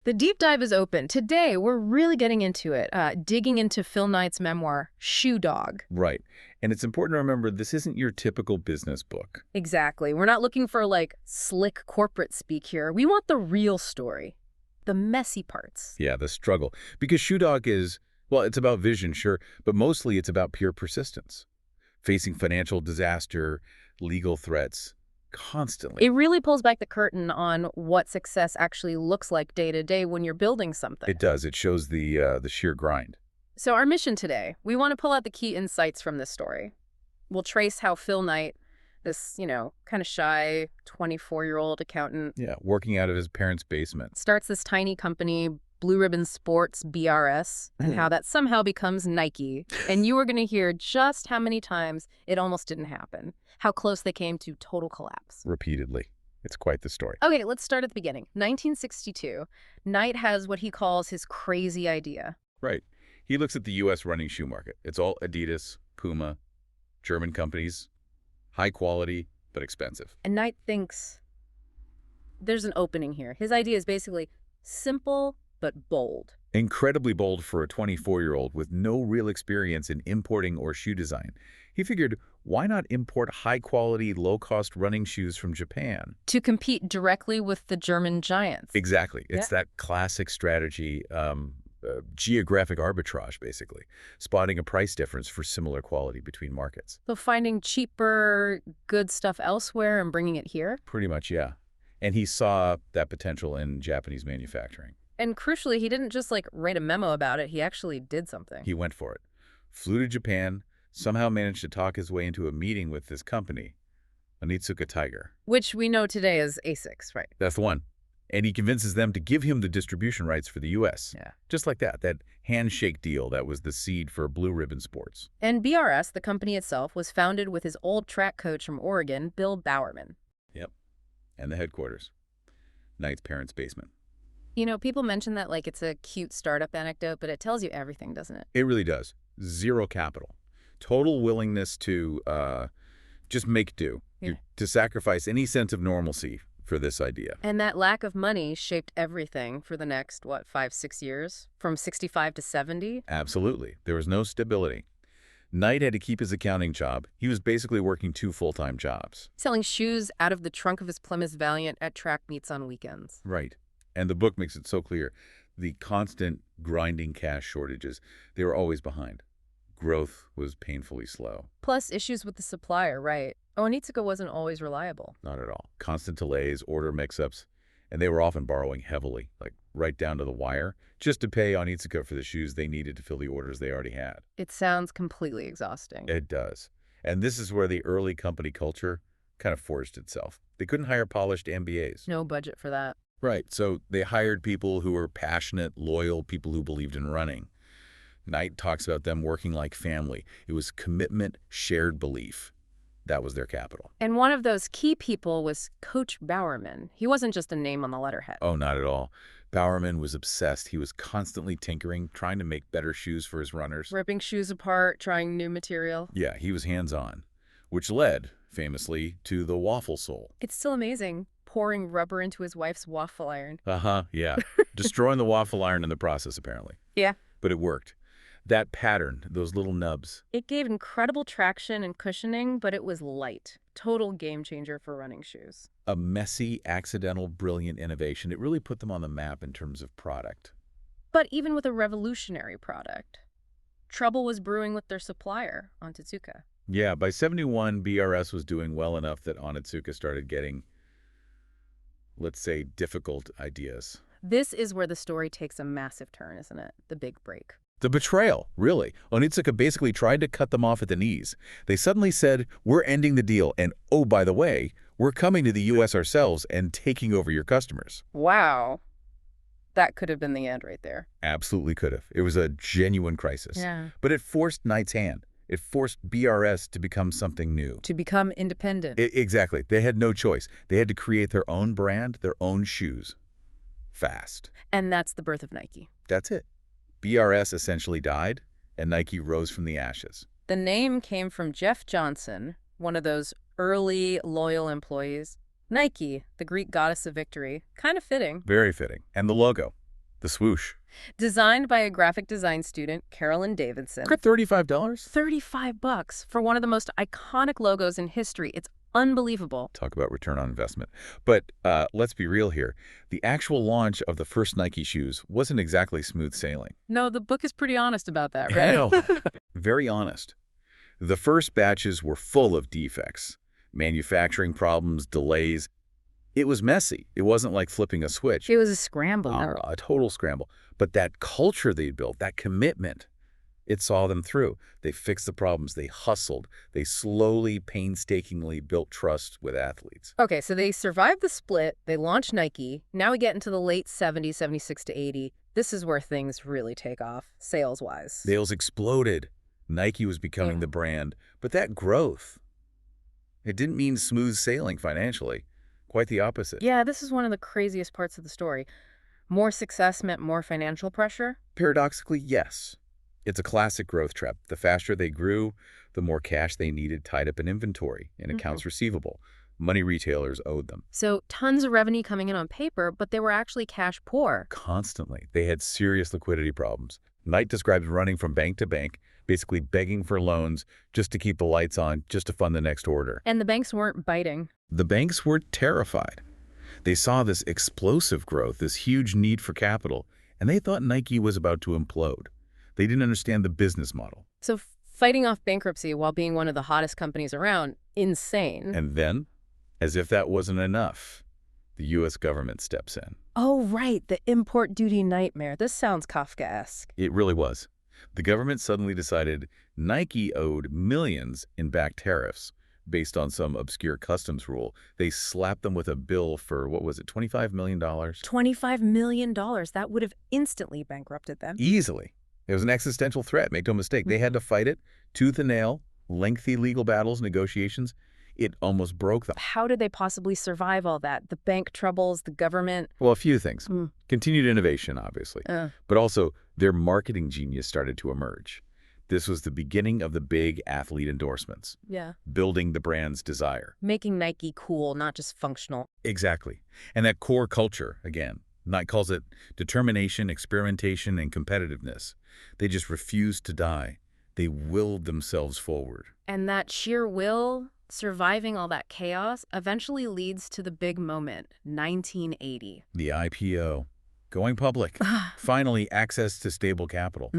The deep dive is open. Today, we're really getting into it, digging into Phil Knight's memoir, Shoe Dog. Right. And it's important to remember this isn't your typical business book. Exactly. We're not looking for, slick corporate speak here. We want the real story, the messy parts. Yeah, the struggle. Because Shoe Dog is, well, it's about vision, sure, but mostly it's about pure persistence. Facing financial disaster, legal threats, constantly. It really pulls back the curtain on what success actually looks like day to day when you're building something. It does. It shows the sheer grind. So our mission today, we want to pull out the key insights from this story. We'll trace how Phil Knight, this, kind of shy 24-year-old accountant, Yeah, working out of his parents' basement. starts this tiny company, Blue Ribbon Sports, BRS, and how that somehow becomes Nike. And you are going to hear just how many times it almost didn't happen, how close they came to total collapse. Repeatedly. It's quite the story. Okay, let's start at the beginning. 1962, Knight has what he calls his crazy idea. Right. He looks at the U.S. running shoe market. It's all Adidas, Puma, German companies, high quality, but expensive. And Knight thinks there's an opening here. His idea is basically simple but bold. Incredibly bold for a 24-year-old with no real experience in importing or shoe design. He figured, why not import high-quality, low-cost running shoes from Japan? To compete directly with the German giants. Exactly. It's that classic strategy, geographic arbitrage, basically, spotting a price difference for similar quality between markets. So finding cheaper, good stuff elsewhere and bringing it here? Pretty much, yeah. And he saw that potential in Japanese manufacturing. And crucially, he didn't just write a memo about it, he actually did something. He went for it. Flew to Japan, somehow managed to talk his way into a meeting with this company, Onitsuka Tiger. Which we know today as ASICS, right? That's the one. And he convinces them to give him the distribution rights for the U.S. Yeah. Just like that handshake deal that was the seed for Blue Ribbon Sports. And BRS, the company itself, was founded with his old track coach from Oregon, Bill Bowerman. Yep. And the headquarters. Knight's parents' basement. People mention that it's a cute startup anecdote, but it tells you everything, doesn't it? It really does. Zero capital. Total willingness to just make do. Yeah. To sacrifice any sense of normalcy for this idea. And that lack of money shaped everything for the next, 5-6 years? From 65 to 70? Absolutely. There was no stability. Knight had to keep his accounting job. He was basically working 2 full-time jobs. Selling shoes out of the trunk of his Plymouth Valiant at track meets on weekends. Right. And the book makes it so clear. The constant grinding cash shortages, they were always behind. Growth was painfully slow. Plus issues with the supplier, right? Onitsuka wasn't always reliable. Not at all. Constant delays, order mix-ups, and they were often borrowing heavily, right down to the wire, just to pay Onitsuka for the shoes they needed to fill the orders they already had. It sounds completely exhausting. It does. And this is where the early company culture kind of forged itself. They couldn't hire polished MBAs. No budget for that. Right. So they hired people who were passionate, loyal, people who believed in running. Knight talks about them working like family. It was commitment, shared belief. That was their capital. And one of those key people was Coach Bowerman. He wasn't just a name on the letterhead. Oh, not at all. Bowerman was obsessed. He was constantly tinkering, trying to make better shoes for his runners. Ripping shoes apart, trying new material. Yeah, he was hands-on, which led, famously, to the waffle sole. It's still amazing. Pouring rubber into his wife's waffle iron. Yeah. Destroying the waffle iron in the process, apparently. Yeah. But it worked. That pattern, those little nubs. It gave incredible traction and cushioning, but it was light. Total game changer for running shoes. A messy, accidental, brilliant innovation. It really put them on the map in terms of product. But even with a revolutionary product, trouble was brewing with their supplier, Onitsuka. Yeah, by 71, BRS was doing well enough that Onitsuka started getting, let's say, difficult ideas. This is where the story takes a massive turn, isn't it? The big break. The betrayal, really. Onitsuka basically tried to cut them off at the knees. They suddenly said, we're ending the deal, and oh, by the way, we're coming to the U.S. ourselves and taking over your customers. Wow. That could have been the end right there. Absolutely could have. It was a genuine crisis. Yeah. But it forced Knight's hand. It forced BRS to become something new. To become independent. Exactly. They had no choice. They had to create their own brand, their own shoes. Fast. And that's the birth of Nike. That's it. BRS essentially died, and Nike rose from the ashes. The name came from Jeff Johnson, one of those early loyal employees. Nike, the Greek goddess of victory. Kind of fitting. Very fitting. And the logo. The swoosh. Designed by a graphic design student, Carolyn Davidson. Got $35? 35 bucks for one of the most iconic logos in history. It's unbelievable. Talk about return on investment. But let's be real here. The actual launch of the first Nike shoes wasn't exactly smooth sailing. No, the book is pretty honest about that, I right? know. Very honest. The first batches were full of defects, manufacturing problems, delays. It was messy. It wasn't like flipping a switch. It was a scramble. A total scramble. But that culture they built, that commitment, it saw them through. They fixed the problems. They hustled. They slowly, painstakingly built trust with athletes. Okay, so they survived the split. They launched Nike. Now we get into the late 70s, 76 to 80. This is where things really take off, sales-wise. Sales exploded. Nike was becoming the brand. But that growth, it didn't mean smooth sailing financially. Quite the opposite. Yeah, this is one of the craziest parts of the story. More success meant more financial pressure? Paradoxically, yes. It's a classic growth trap. The faster they grew, the more cash they needed tied up in inventory and accounts receivable. Money retailers owed them. So tons of revenue coming in on paper, but they were actually cash poor. Constantly. They had serious liquidity problems. Knight describes running from bank to bank, basically begging for loans just to keep the lights on, just to fund the next order. And the banks weren't biting. The banks were terrified. They saw this explosive growth, this huge need for capital, and they thought Nike was about to implode. They didn't understand the business model. So fighting off bankruptcy while being one of the hottest companies around, insane. And then, as if that wasn't enough, the U.S. government steps in. Oh, right, the import duty nightmare. This sounds Kafkaesque. It really was. The government suddenly decided Nike owed millions in back tariffs based on some obscure customs rule. They slapped them with a bill for, what was it, $25 million? $25 million. That would have instantly bankrupted them. Easily. It was an existential threat, make no mistake. They had to fight it, tooth and nail, lengthy legal battles, negotiations. It almost broke them. How did they possibly survive all that? The bank troubles, the government? Well, a few things. Continued innovation, obviously. But also, their marketing genius started to emerge. This was the beginning of the big athlete endorsements. Yeah. Building the brand's desire. Making Nike cool, not just functional. Exactly. And that core culture, again, Nike calls it determination, experimentation, and competitiveness. They just refused to die. They willed themselves forward. And that sheer will, surviving all that chaos, eventually leads to the big moment, 1980. The IPO. Going public. Finally, access to stable capital.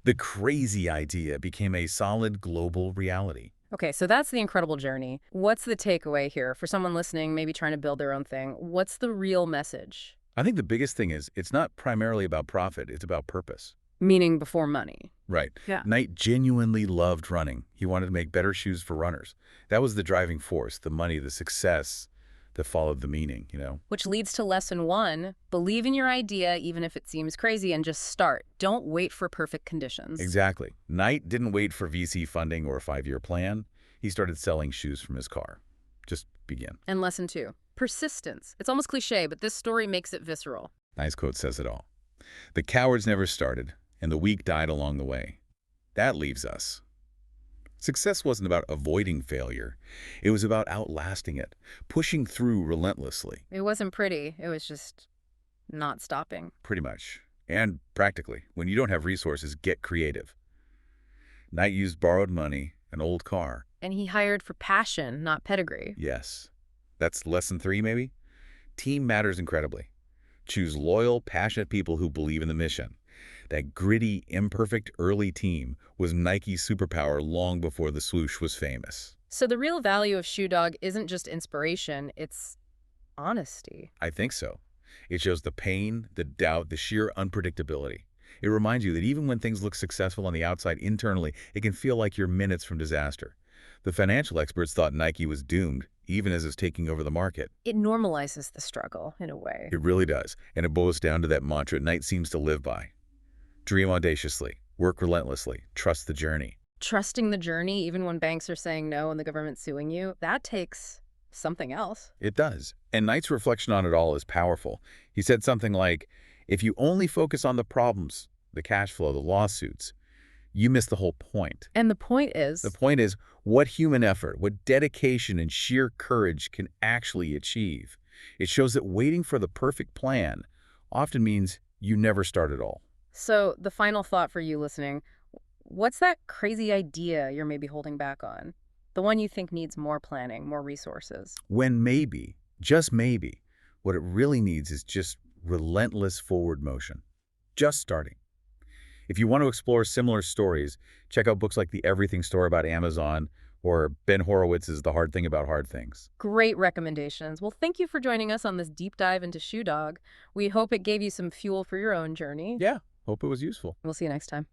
The crazy idea became a solid global reality. Okay, so that's the incredible journey. What's the takeaway here for someone listening, maybe trying to build their own thing? What's the real message? I think the biggest thing is it's not primarily about profit, it's about purpose. Meaning before money. Right. Yeah. Knight genuinely loved running. He wanted to make better shoes for runners. That was the driving force, the money, the success that followed the meaning, you know? Which leads to lesson 1, believe in your idea even if it seems crazy and just start. Don't wait for perfect conditions. Exactly. Knight didn't wait for VC funding or a 5-year plan. He started selling shoes from his car. Just begin. And lesson 2, persistence. It's almost cliche, but this story makes it visceral. Nice quote says it all. The cowards never started, and the weak died along the way. That leaves us. Success wasn't about avoiding failure. It was about outlasting it, pushing through relentlessly. It wasn't pretty. It was just not stopping. Pretty much. And practically, when you don't have resources, get creative. Knight used borrowed money, an old car. And he hired for passion, not pedigree. Yes. That's lesson 3, maybe? Team matters incredibly. Choose loyal, passionate people who believe in the mission. That gritty, imperfect early team was Nike's superpower long before the swoosh was famous. So the real value of Shoe Dog isn't just inspiration, it's honesty. I think so. It shows the pain, the doubt, the sheer unpredictability. It reminds you that even when things look successful on the outside, internally, it can feel like you're minutes from disaster. The financial experts thought Nike was doomed, even as it's taking over the market. It normalizes the struggle, in a way. It really does. And it boils down to that mantra Knight seems to live by. Dream audaciously, work relentlessly, trust the journey. Trusting the journey, even when banks are saying no and the government's suing you, that takes something else. It does. And Knight's reflection on it all is powerful. He said something like, if you only focus on the problems, the cash flow, the lawsuits, you miss the whole point. And the point is? The point is what human effort, what dedication and sheer courage can actually achieve. It shows that waiting for the perfect plan often means You never start at all. So the final thought for you listening, what's that crazy idea you're maybe holding back on? The one you think needs more planning, more resources. When maybe, just maybe, what it really needs is just relentless forward motion. Just starting. If you want to explore similar stories, check out books like The Everything Store about Amazon or Ben Horowitz's The Hard Thing About Hard Things. Great recommendations. Well, thank you for joining us on this deep dive into Shoe Dog. We hope it gave you some fuel for your own journey. Yeah, hope it was useful. We'll see you next time.